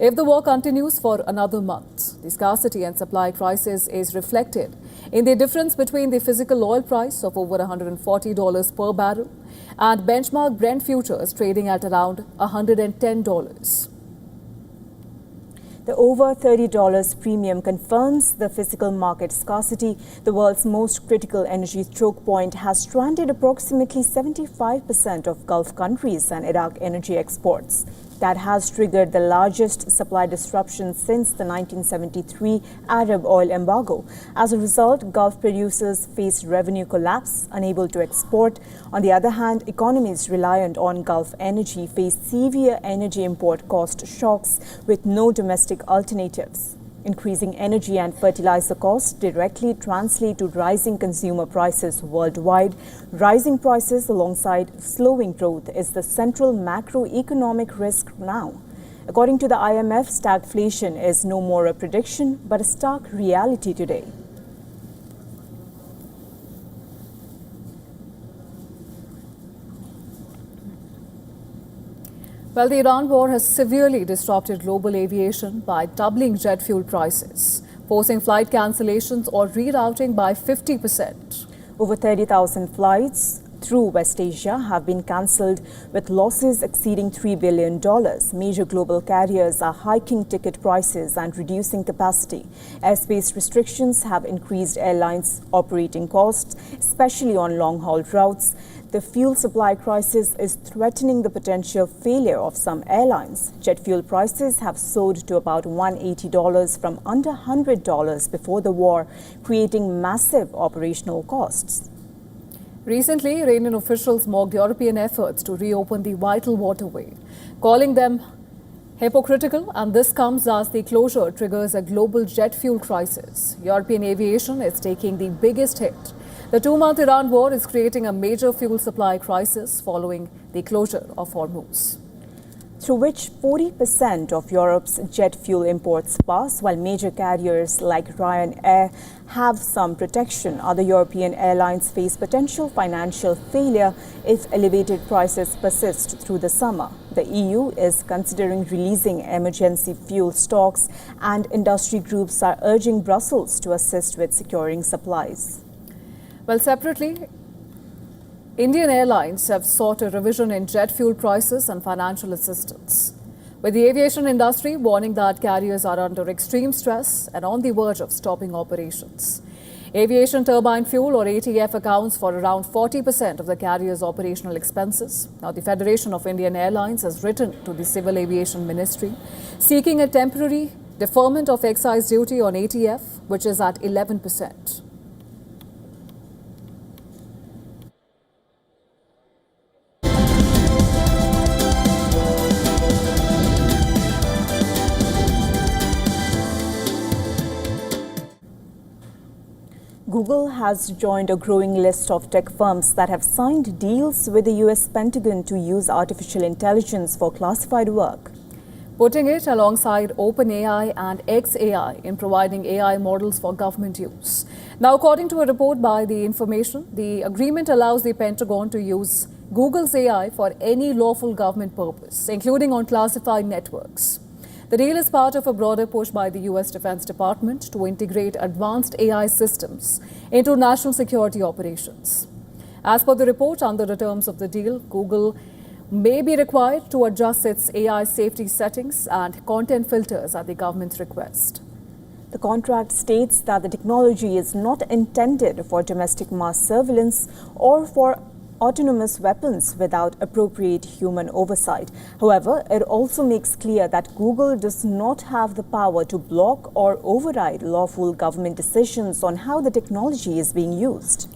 If the war continues for another month, the scarcity and supply crisis is reflected in the difference between the physical oil price of over $140 per barrel and benchmark Brent futures trading at around $110.
The over $30 premium confirms the physical market scarcity. The world's most critical energy choke point has stranded approximately 75% of Gulf countries and Iraq energy exports. That has triggered the largest supply disruption since the 1973 Arab oil embargo. As a result, Gulf producers face revenue collapse, unable to export. On the other hand, economies reliant on Gulf energy face severe energy import cost shocks with no domestic alternatives. Increasing energy and fertilizer costs directly translate to rising consumer prices worldwide. Rising prices alongside slowing growth is the central macroeconomic risk now. According to the IMF, stagflation is no more a prediction, but a stark reality today.
Well, the Iran war has severely disrupted global aviation by doubling jet fuel prices, forcing flight cancellations or rerouting by 50%.
Over 30,000 flights through West Asia have been cancelled, with losses exceeding $3 billion. Major global carriers are hiking ticket prices and reducing capacity. Airspace restrictions have increased airlines' operating costs, especially on long-haul routes. The fuel supply crisis is threatening the potential failure of some airlines. Jet fuel prices have soared to about $180 from under $100 before the war, creating massive operational costs.
Recently, Iranian officials mocked European efforts to reopen the vital waterway, calling them hypocritical, and this comes as the closure triggers a global jet fuel crisis. European aviation is taking the biggest hit. The two-month Iran war is creating a major fuel supply crisis following the closure of Hormuz.
through which 40% of Europe's jet fuel imports pass, while major carriers like Ryanair have some protection. Other European airlines face potential financial failure if elevated prices persist through the summer. The EU is considering releasing emergency fuel stocks, and industry groups are urging Brussels to assist with securing supplies.
Well, separately, Indian Airlines have sought a revision in jet fuel prices and financial assistance, with the aviation industry warning that carriers are under extreme stress and on the verge of stopping operations. Aviation turbine fuel, or ATF, accounts for around 40% of the carrier's operational expenses. Now, the Federation of Indian Airlines has written to the Civil Aviation Ministry seeking a temporary deferment of excise duty on ATF, which is at 11%.
Google has joined a growing list of tech firms that have signed deals with the US Pentagon to use artificial intelligence for classified work,
putting it alongside OpenAI and XAI in providing AI models for government use. Now, according to a report by The Information, the agreement allows the Pentagon to use Google's AI for any lawful government purpose, including on classified networks. The deal is part of a broader push by the US Defense Department to integrate advanced AI systems into national security operations. As per the report, under the terms of the deal, Google may be required to adjust its AI safety settings and content filters at the government's request.
The contract states that the technology is not intended for domestic mass surveillance or for autonomous weapons without appropriate human oversight. However, it also makes clear that Google does not have the power to block or override lawful government decisions on how the technology is being used.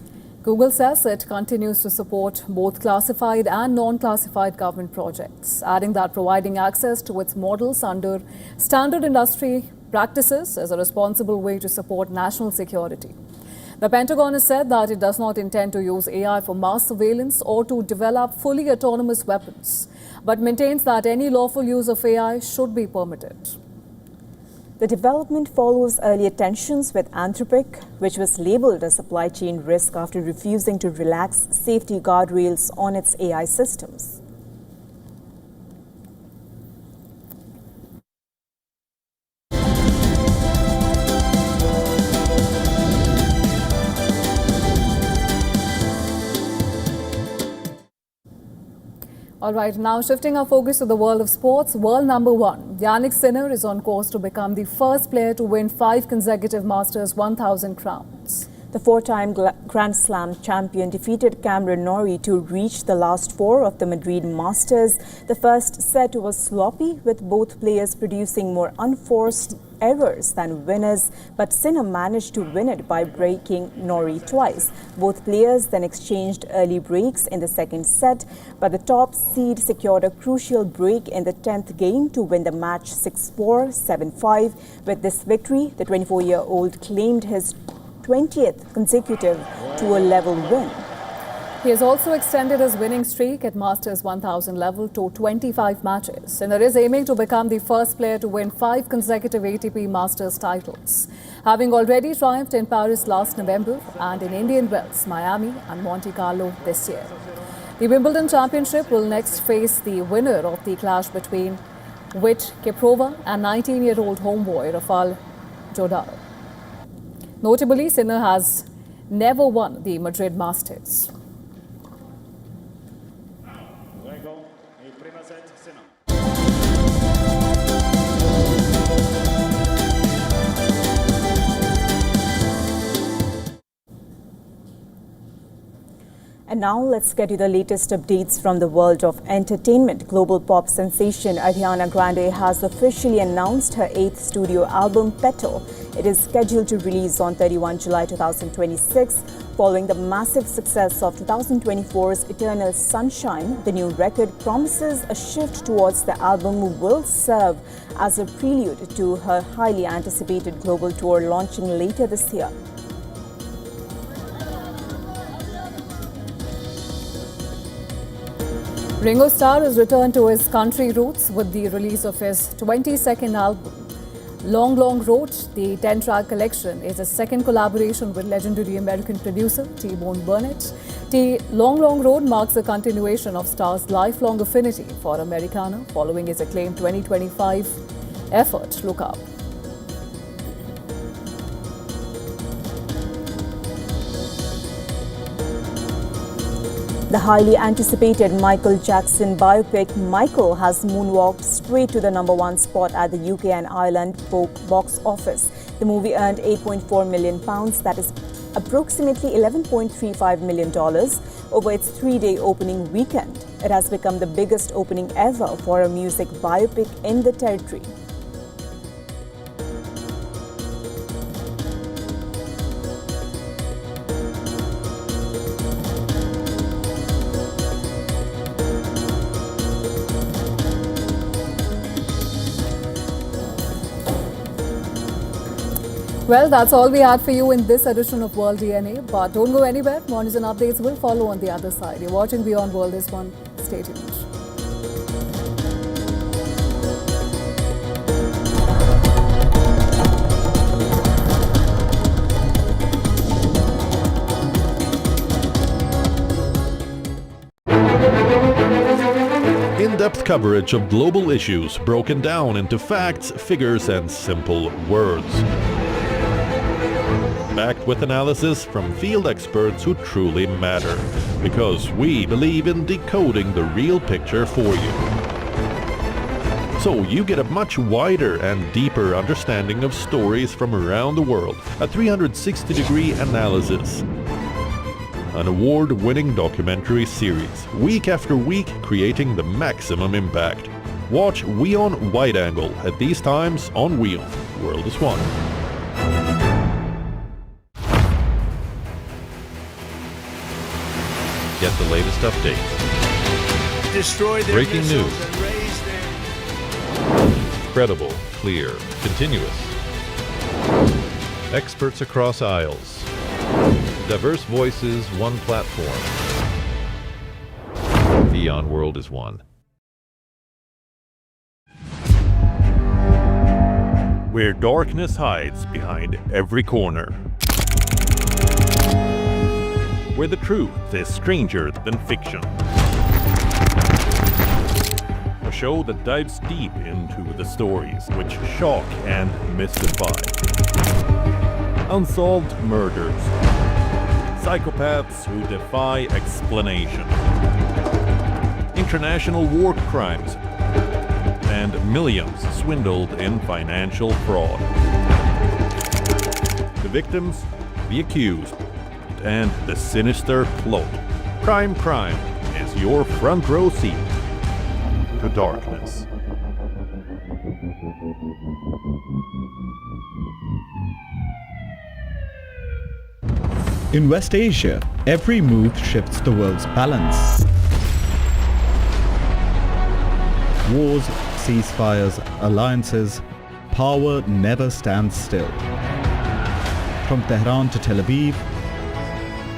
Google says it continues to support both classified and non-classified government projects, adding that providing access to its models under standard industry practices is a responsible way to support national security. The Pentagon has said that it does not intend to use AI for mass surveillance or to develop fully autonomous weapons, but maintains that any lawful use of AI should be permitted.
The development follows earlier tensions with Anthropic, which was labeled a supply chain risk after refusing to relax safety guardrails on its AI systems.
All right, now shifting our focus to the world of sports. World number one, Yannick Sinner, is on course to become the first player to win 5 consecutive Masters 1000 crowns.
The 4-time Grand Slam champion defeated Cameron Norrie to reach the last 4 of the Madrid Masters. The first set was sloppy, with both players producing more unforced errors than winners, but Sinner managed to win it by breaking Norrie twice. Both players then exchanged early breaks in the second set, but the top seed secured a crucial break in the 10th game to win the match 6-4, 7-5. With this victory, the 24-year-old claimed his 20th consecutive tour level win.
He has also extended his winning streak at Masters 1000 level to 25 matches. Sinner is aiming to become the first player to win 5 consecutive ATP Masters titles, having already triumphed in Paris last November and in Indian Wells, Miami and Monte Carlo this year. The Wimbledon Championship will next face the winner of the clash between Vit Kiprova and 19-year-old homeboy Rafael Nadal. Notably, Sinner has never won the Madrid Masters.
And now let's get to the latest updates from the world of entertainment. Global pop sensation Ariana Grande has officially announced her 8th studio album, Petal. It is scheduled to release on 31 July 2026. Following the massive success of 2024's Eternal Sunshine, the new record promises a shift towards the album will serve as a prelude to her highly anticipated global tour launching later this year.
Ringo Starr has returned to his country roots with the release of his 22nd album. Long Long Road, the 10-track collection, is a second collaboration with legendary American producer T-Bone Burnett. The Long Long Road marks a continuation of Starr's lifelong affinity for Americana following his acclaimed 2025 effort, Look Up.
The highly anticipated Michael Jackson biopic Michael has moonwalked straight to the #1 spot at the UK and Ireland box office. The movie earned £8.4 million, that is approximately $11.35 million, over its 3-day opening weekend. It has become the biggest opening ever for a music biopic in the territory.
Well, that's all we had for you in this edition of World DNA. But don't go anywhere. More news and updates will follow on the other side. You're watching Beyond World is One. Stay tuned.
In-depth coverage of global issues broken down into facts, figures, and simple words. Backed with analysis from field experts who truly matter, because we believe in decoding the real picture for you. So you get a much wider and deeper understanding of stories from around the world, a 360-degree analysis. An award-winning documentary series, week after week creating the maximum impact. Watch WION Wide Angle at these times on WION World is One. Get the latest updates.
Destroy their
Breaking
missiles
news.
and raise their...
Credible, clear, continuous. Experts across aisles. Diverse voices, one platform. Beyond World is One. Where darkness hides behind every corner. Where the truth is stranger than fiction. A show that dives deep into the stories which shock and mystify. Unsolved murders. Psychopaths who defy explanation. International war crimes. And millions swindled in financial fraud. The victims, the accused, and the sinister plot. Crime is your front row seat to darkness.
In West Asia, every move shifts the world's balance. Wars, ceasefires, alliances, power never stands still. From Tehran to Tel Aviv,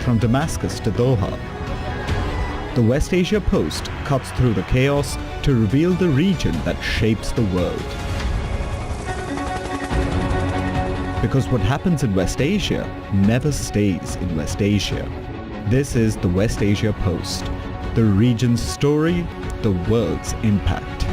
from Damascus to Doha, the West Asia Post cuts through the chaos to reveal the region that shapes the world. Because what happens in West Asia never stays in West Asia. This is the West Asia Post, the region's story, the world's impact.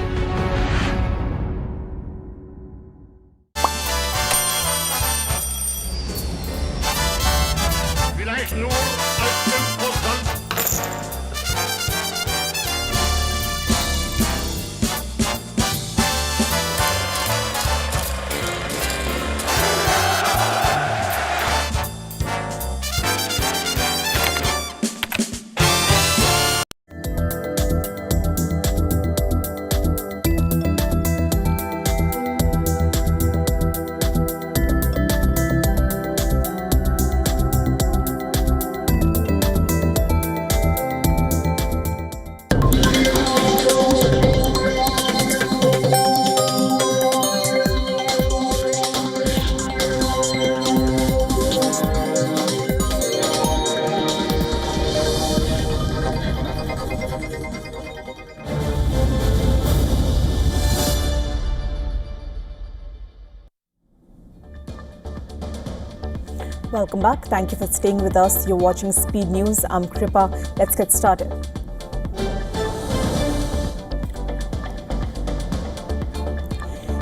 Welcome back. Thank you for staying with us. You're watching Speed News. I'm Kripa. Let's get started.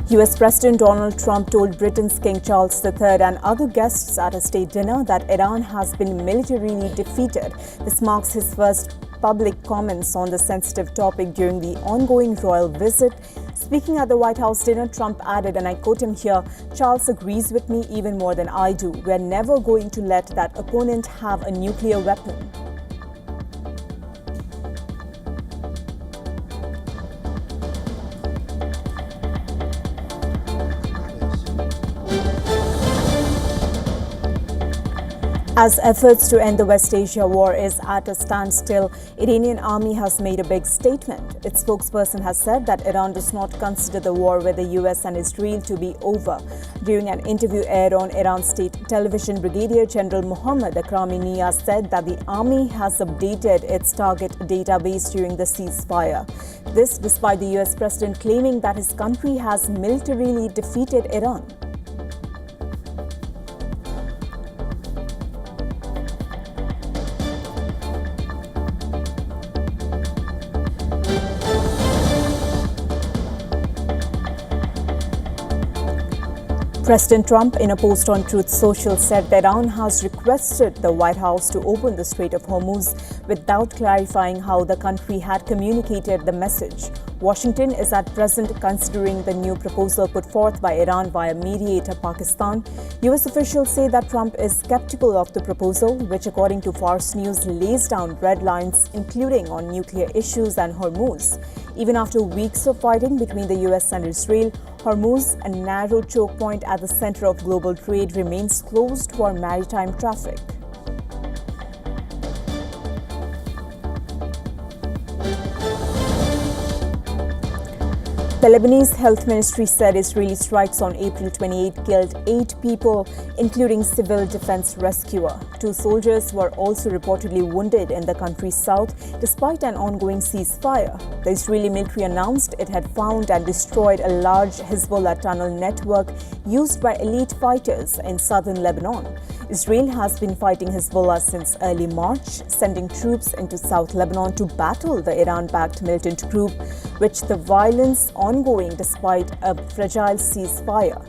US President Donald Trump told Britain's King Charles III and other guests at a state dinner that Iran has been militarily defeated. This marks his first public comments on the sensitive topic during the ongoing royal visit. Speaking at the White House dinner, Trump added, and I quote him here, "Charles agrees with me even more than I do. We're never going to let that opponent have a nuclear weapon." As efforts to end the West Asia war is at a standstill, Iranian army has made a big statement. Its spokesperson has said that Iran does not consider the war with the US and Israel to be over. During an interview aired on Iran state television, Brigadier General Mohammad Akrami said that the army has updated its target database during the ceasefire. This despite the US president claiming that his country has militarily defeated Iran. President Trump, in a post on Truth Social, said that Iran has requested the White House to open the Strait of Hormuz without clarifying how the country had communicated the message. Washington is at present considering the new proposal put forth by Iran via mediator Pakistan. US officials say that Trump is skeptical of the proposal, which according to Fars News lays down red lines, including on nuclear issues and Hormuz. Even after weeks of fighting between the US and Israel, Hormuz, a narrow choke point at the center of global trade, remains closed for maritime traffic. The Lebanese Health Ministry said Israeli strikes on April 28 killed 8 people, including civil defense rescuer. 2 soldiers were also reportedly wounded in the country's south, despite an ongoing ceasefire. The Israeli military announced it had found and destroyed a large Hezbollah tunnel network used by elite fighters in southern Lebanon. Israel has been fighting Hezbollah since early March, sending troops into South Lebanon to battle the Iran-backed militant group, which the violence ongoing despite a fragile ceasefire.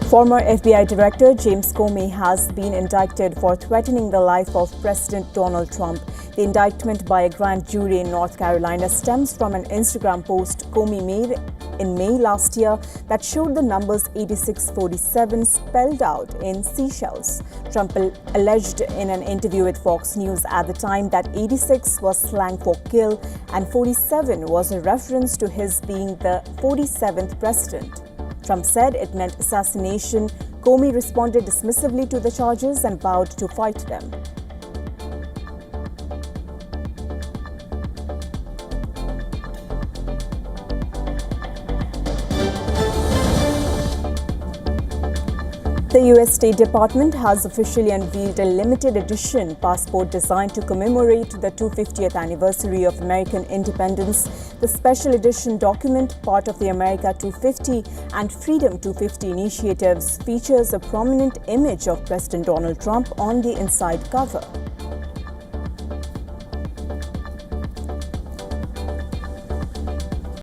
Former FBI Director James Comey has been indicted for threatening the life of President Donald Trump. The indictment by a grand jury in North Carolina stems from an Instagram post Comey made in May last year that showed the numbers 8647 spelled out in seashells. Trump alleged in an interview with Fox News at the time that 86 was slang for kill and 47 was a reference to his being the 47th president. Trump said it meant assassination. Comey responded dismissively to the charges and vowed to fight them. The US State Department has officially unveiled a limited edition passport designed to commemorate the 250th anniversary of American independence. The special edition document, part of the America 250 and Freedom 250 initiatives, features a prominent image of President Donald Trump on the inside cover.